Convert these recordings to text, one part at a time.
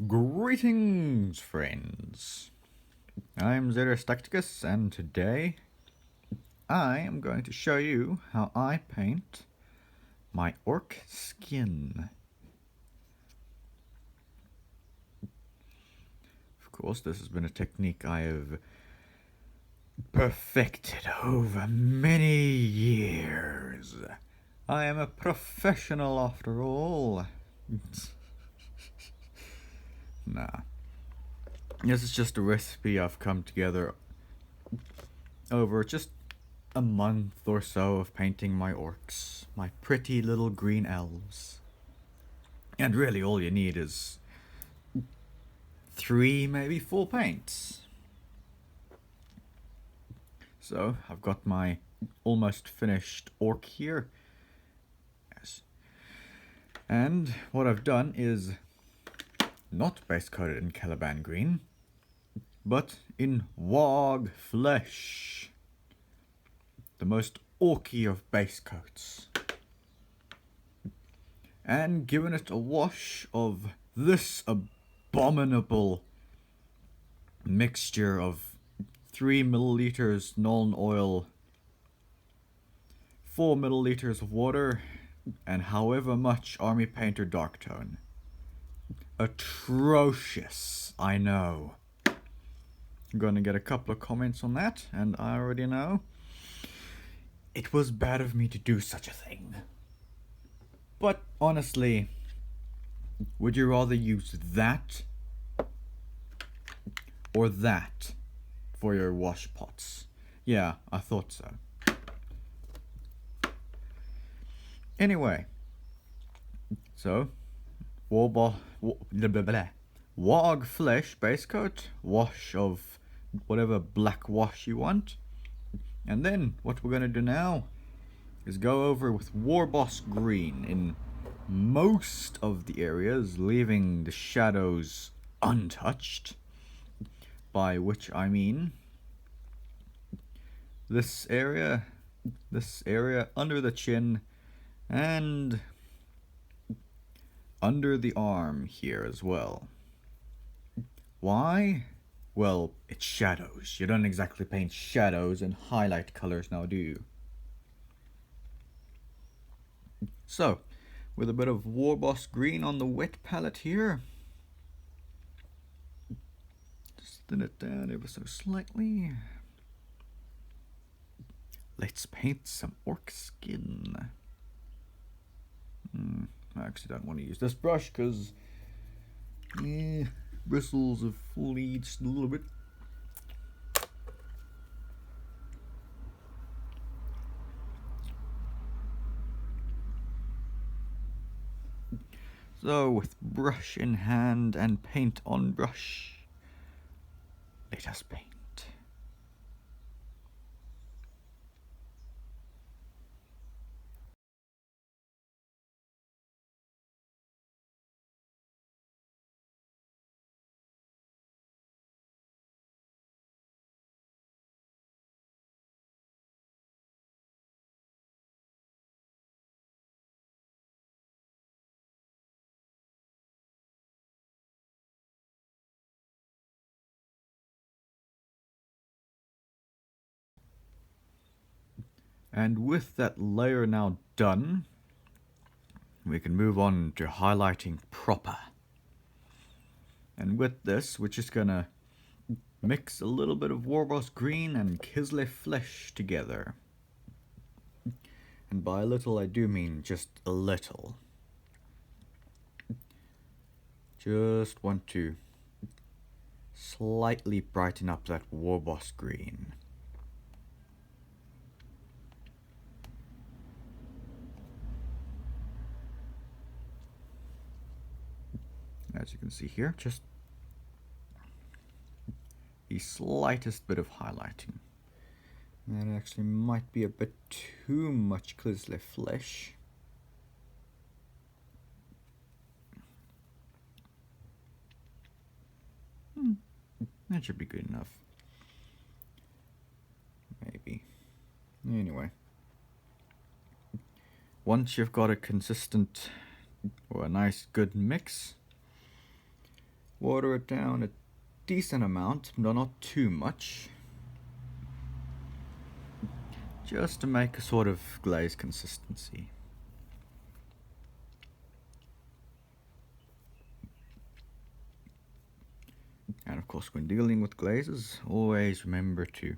Greetings, friends. I'm Xeris Tacticus, and today I am going to show you how I paint my orc skin. Of course, this has been a technique I have perfected over many years. I am a professional after all. Nah. This is just a recipe I've come together over just a month or so of painting my orcs, my pretty little green elves. And really all you need is 3, maybe 4 paints. So I've got my almost finished orc here. Yes. And what I've done is not base coated in Caliban green, but in Warg flesh. The most orky of base coats. And given it a wash of this abominable mixture of 3 milliliters Nuln oil, 4 milliliters of water, and however much Army Painter Dark Tone. Atrocious, I know. I'm gonna get a couple of comments on that, and I already know it was bad of me to do such a thing. But honestly, would you rather use that or that for your wash pots? Yeah, I thought so. Anyway, so Warg flesh base coat, wash of whatever black wash you want, and then what we're gonna do now is go over with Warboss green in most of the areas, leaving the shadows untouched, by which I mean this area under the chin, and under the arm here as well. Why? Well, it's shadows. You don't exactly paint shadows in highlight colors now, do you? So, with a bit of Warboss green on the wet palette here, just thin it down ever so slightly. Let's paint some orc skin. I actually don't want to use this brush because bristles have fully just a little bit. So with brush in hand and paint on brush, let us paint. And with that layer now done, we can move on to highlighting proper. And with this, we're just gonna mix a little bit of Warboss green and Kislev flesh together. And by a little, I do mean just a little. Just want to slightly brighten up that Warboss green. As you can see here, just the slightest bit of highlighting. That actually might be a bit too much Kislev flesh. That should be good enough. Maybe. Anyway. Once you've got a consistent or a nice good mix, water it down a decent amount, but not too much, just to make a sort of glaze consistency. And of course, when dealing with glazes, always remember to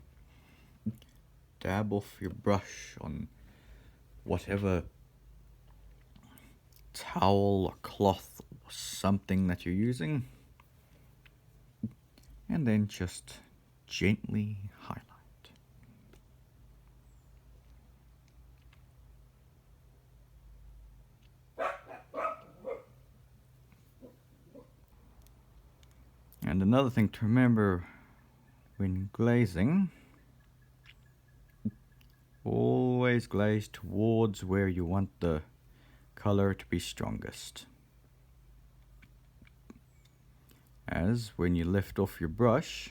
dab off your brush on whatever towel or cloth or something that you're using, and then just gently highlight. And another thing to remember when glazing, always glaze towards where you want the color to be strongest. As when you lift off your brush,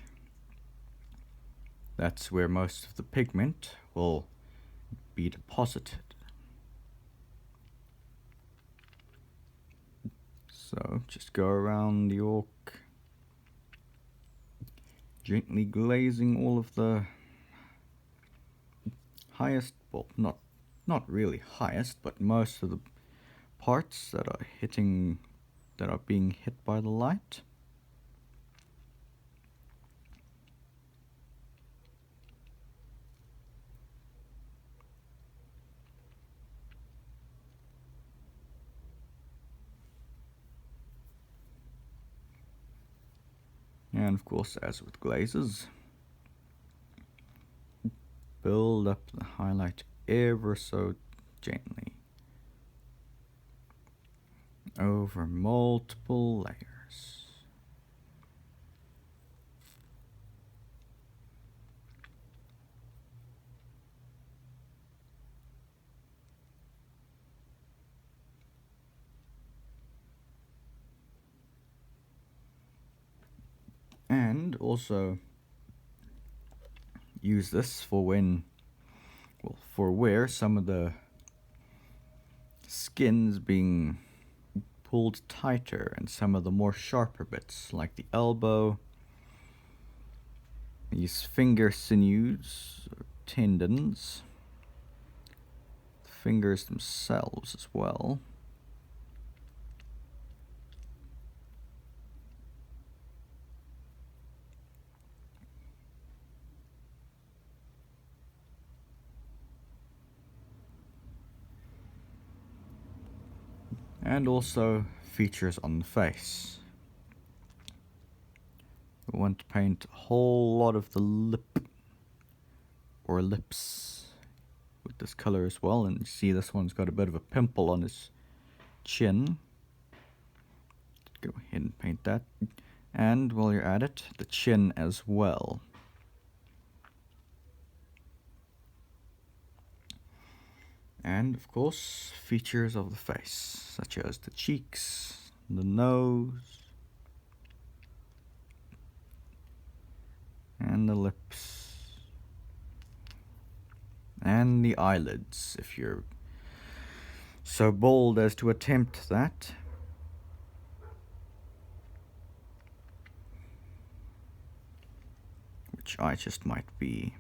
that's where most of the pigment will be deposited. So just go around the orc, gently glazing all of the highest, well, not really highest, but most of the parts that are being hit by the light. And of course, as with glazes, build up the highlight ever so gently over multiple layers. And also use this for where some of the skin's being pulled tighter and some of the more sharper bits, like the elbow, these finger sinews, or tendons, the fingers themselves as well. And also features on the face. We want to paint a whole lot of the lip or lips with this color as well. And you see this one's got a bit of a pimple on his chin. Go ahead and paint that. And while you're at it, the chin as well. And of course, features of the face, such as the cheeks, the nose, and the lips, and the eyelids, if you're so bold as to attempt that. Which I just might be.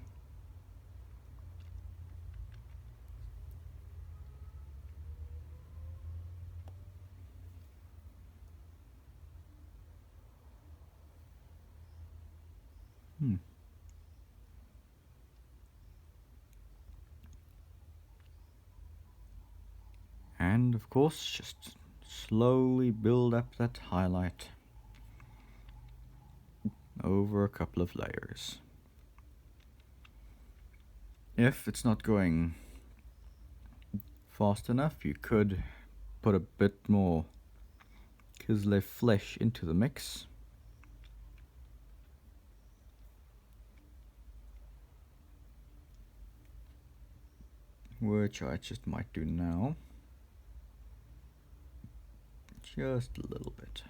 And of course, just slowly build up that highlight over a couple of layers. If it's not going fast enough, you could put a bit more Kislev flesh into the mix. Which I just might do now. Just a little bit.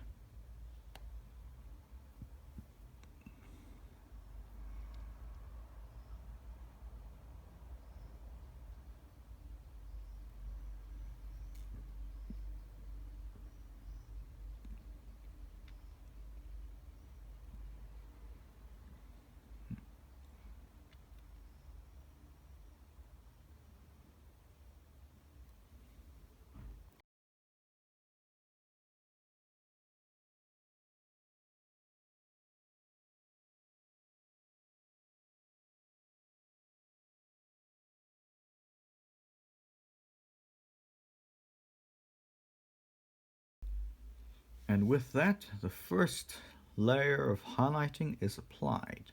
And with that, the first layer of highlighting is applied.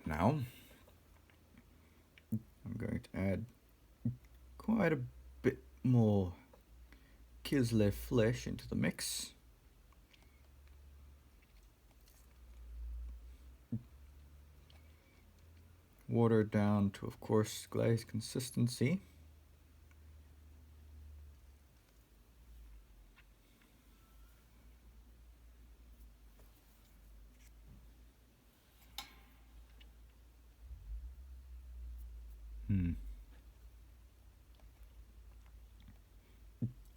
Now, I'm going to add quite a bit more Kislev flesh into the mix. Water down to, of course, glaze consistency.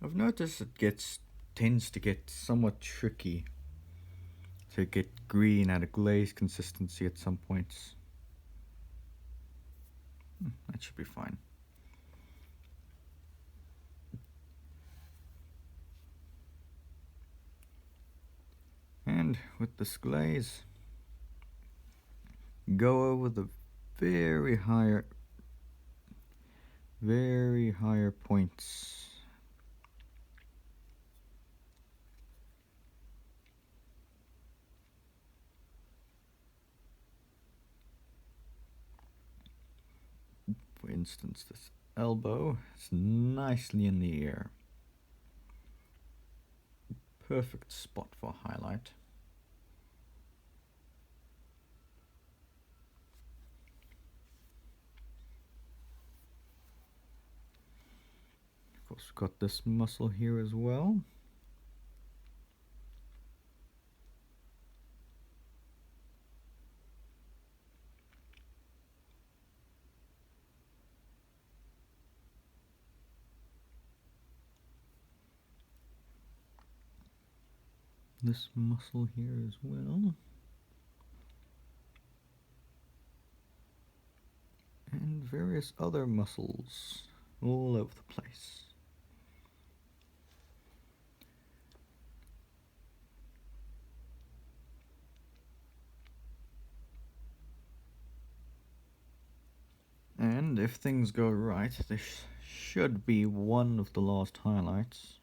I've noticed it tends to get somewhat tricky to get green at a glaze consistency at some points. That should be fine. And with this glaze, go over the very higher points. For instance, this elbow is nicely in the air. Perfect spot for highlight. Of course, we've got this muscle here as well. This muscle here as well. And various other muscles all over the place. And if things go right, this should be one of the last highlights.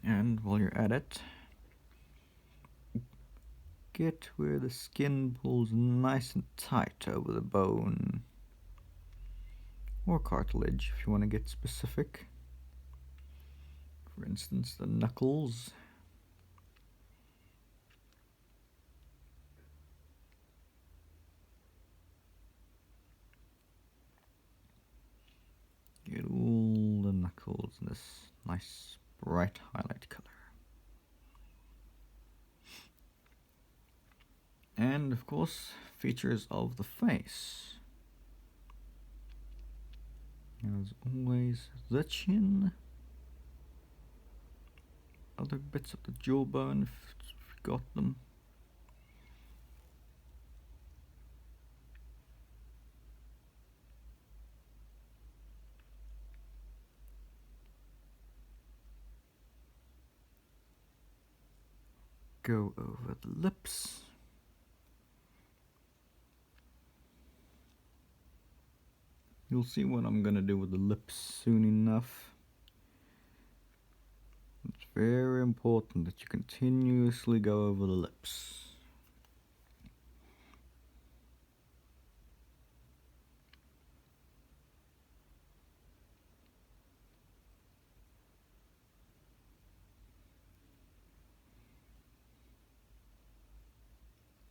And while you're at it, get where the skin pulls nice and tight over the bone or cartilage if you want to get specific. For instance, the knuckles. Get all the knuckles in this nice bright highlight color. And of course, features of the face. As always, the chin. Other bits of the jawbone if you got them. Go over the lips. You'll see what I'm gonna do with the lips soon enough. It's very important that you continuously go over the lips.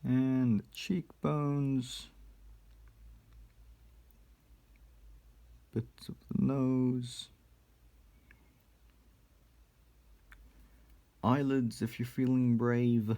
And the cheekbones. Bits of the nose. Eyelids if you're feeling brave.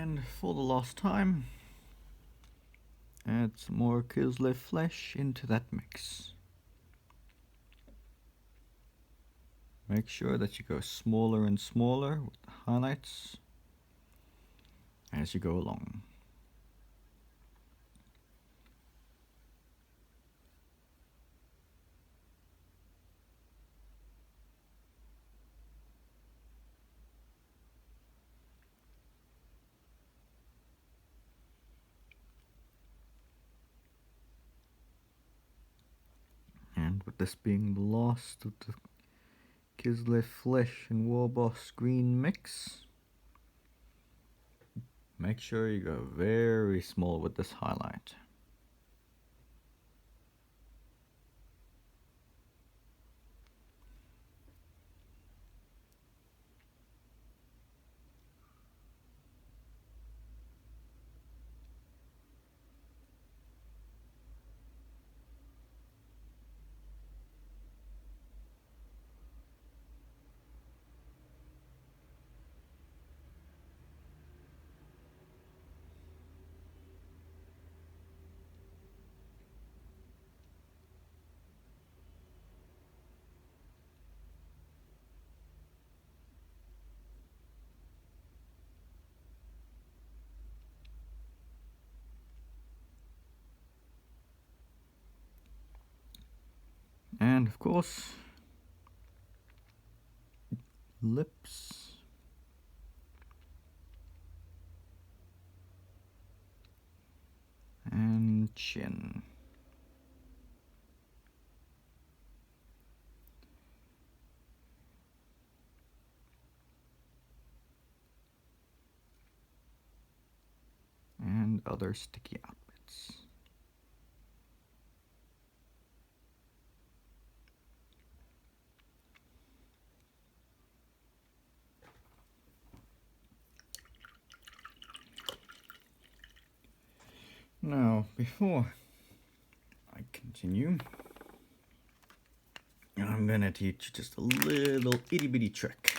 And for the last time, add some more Kislev flesh into that mix. Make sure that you go smaller and smaller with the highlights as you go along. And with this being the last of the Kislev flesh and Warboss green mix, make sure you go very small with this highlight. And of course, lips. And chin. And other sticky out bits. Now, before I continue, I'm gonna teach you just a little itty bitty trick.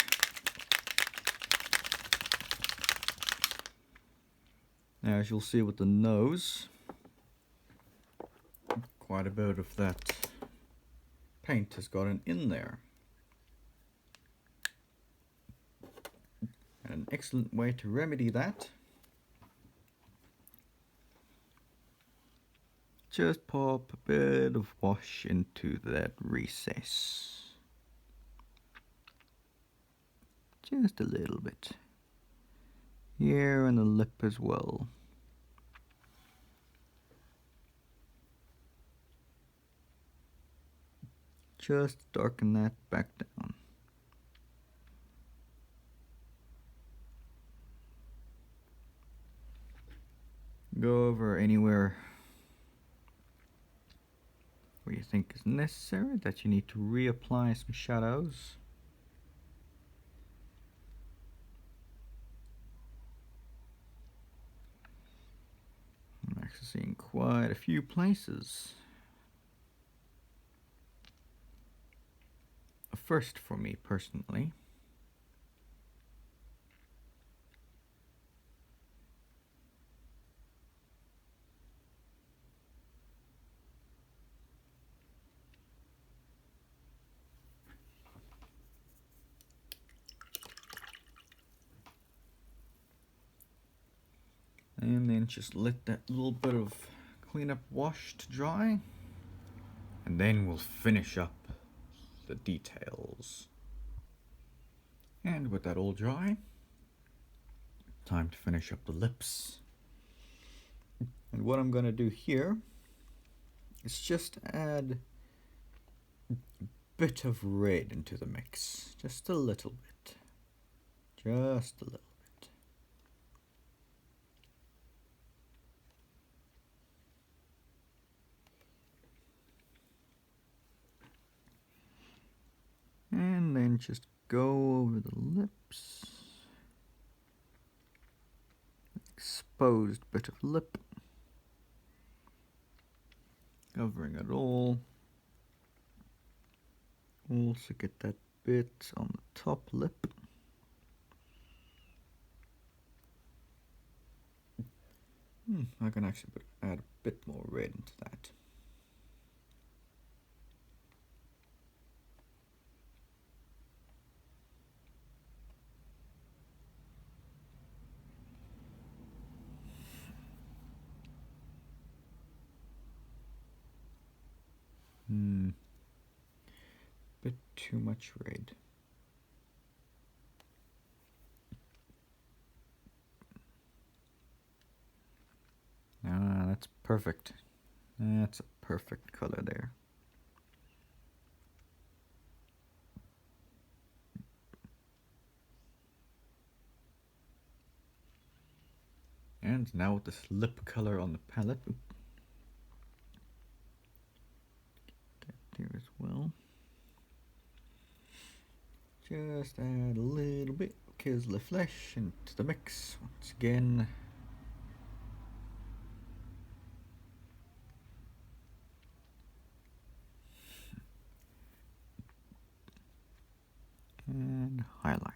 Now, as you'll see with the nose, quite a bit of that paint has gotten in there. And an excellent way to remedy that, just pop a bit of wash into that recess. Just a little bit. Here on the lip as well. Just darken that back down. Go over anywhere where you think is necessary, that you need to reapply some shadows. I'm actually seeing quite a few places. A first for me personally. And then just let that little bit of cleanup wash to dry. And then we'll finish up the details. And with that all dry, time to finish up the lips. And what I'm going to do here is just add a bit of red into the mix. Just a little bit. Just a little bit. And then just go over the lips. Exposed bit of lip. Covering it all. Also get that bit on the top lip. I can actually add a bit more red into that. Bit too much red. Ah, that's perfect. That's a perfect color there. And now with this lip color on the palette, that there as well. Just add a little bit of Kislev Flesh into the mix once again. And highlight it.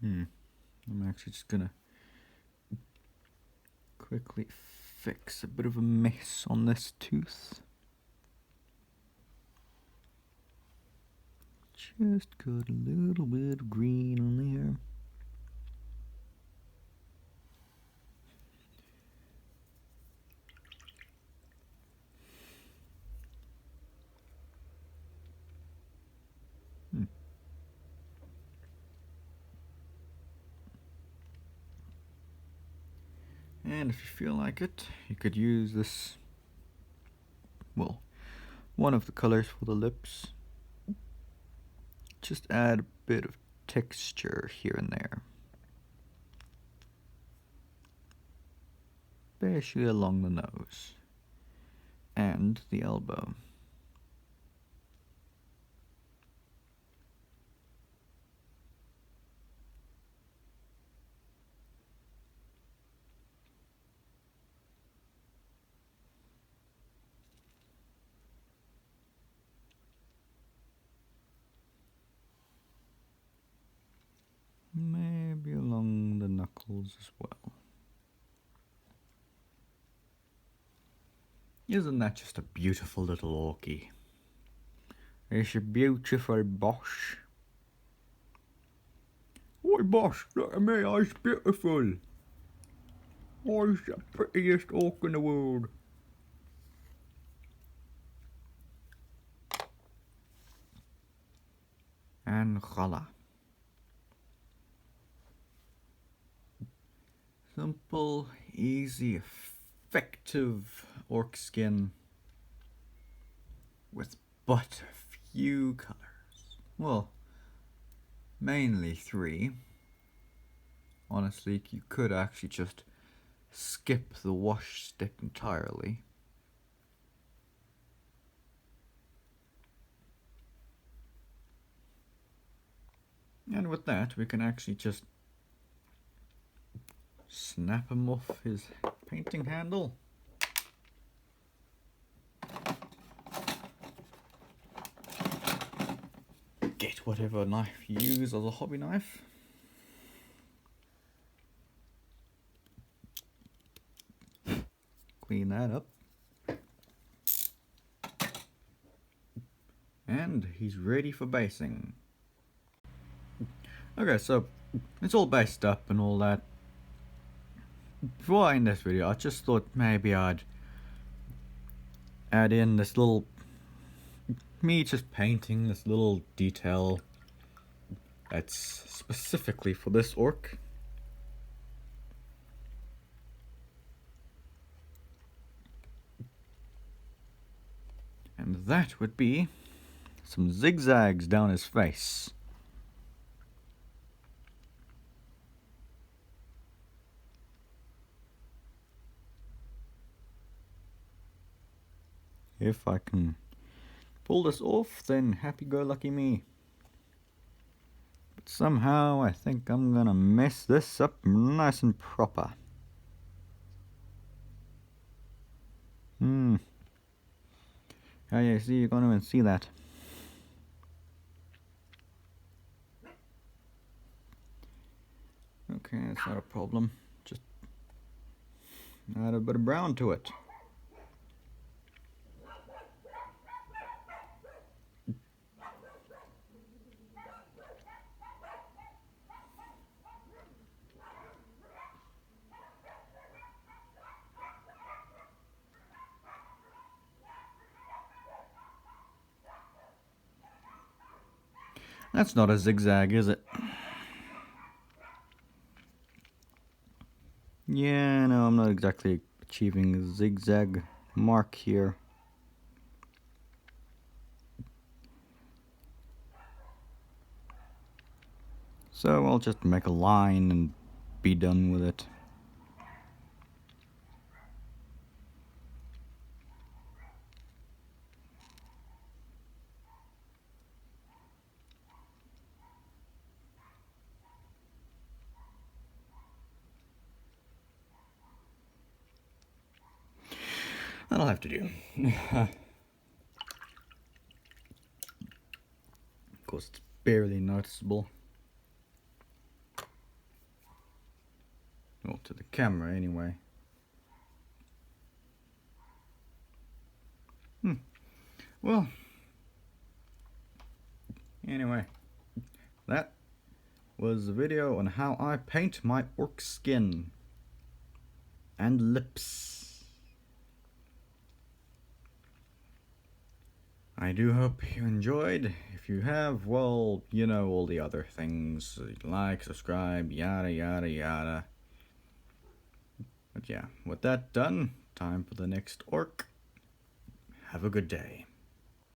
I'm actually just gonna quickly fix a bit of a mess on this tooth. Just got a little bit of green on there. And if you feel like it, you could use this, well, one of the colors for the lips. Just add a bit of texture here and there, especially along the nose and the elbow. Maybe along the knuckles as well. Isn't that just a beautiful little orky? It's a beautiful Bosch. Oi Bosch, look at me, it's beautiful. Oh, it's the prettiest orc in the world. And colour. Simple, easy, effective orc skin with but a few colours. Well, mainly 3. Honestly, you could actually just skip the wash step entirely. And with that, we can actually just snap him off his painting handle. Get whatever knife you use as a hobby knife. Clean that up. And he's ready for basing. Okay, so it's all based up and all that. Before I end this video, I just thought maybe I'd add in this little, me just painting this little detail that's specifically for this orc. And that would be some zigzags down his face. If I can pull this off, then happy-go-lucky me. But somehow I think I'm gonna mess this up nice and proper. Oh yeah, see, you can't even see that. Okay, that's not a problem. Just add a bit of brown to it. That's not a zigzag, is it? Yeah, no, I'm not exactly achieving a zigzag mark here. So I'll just make a line and be done with it. That'll have to do. Of course, it's barely noticeable. Well, to the camera anyway. Well, anyway, that was a video on how I paint my orc skin and lips. I do hope you enjoyed. If you have, well, you know all the other things. Like, subscribe, yada yada yada. But yeah, with that done, time for the next orc. Have a good day.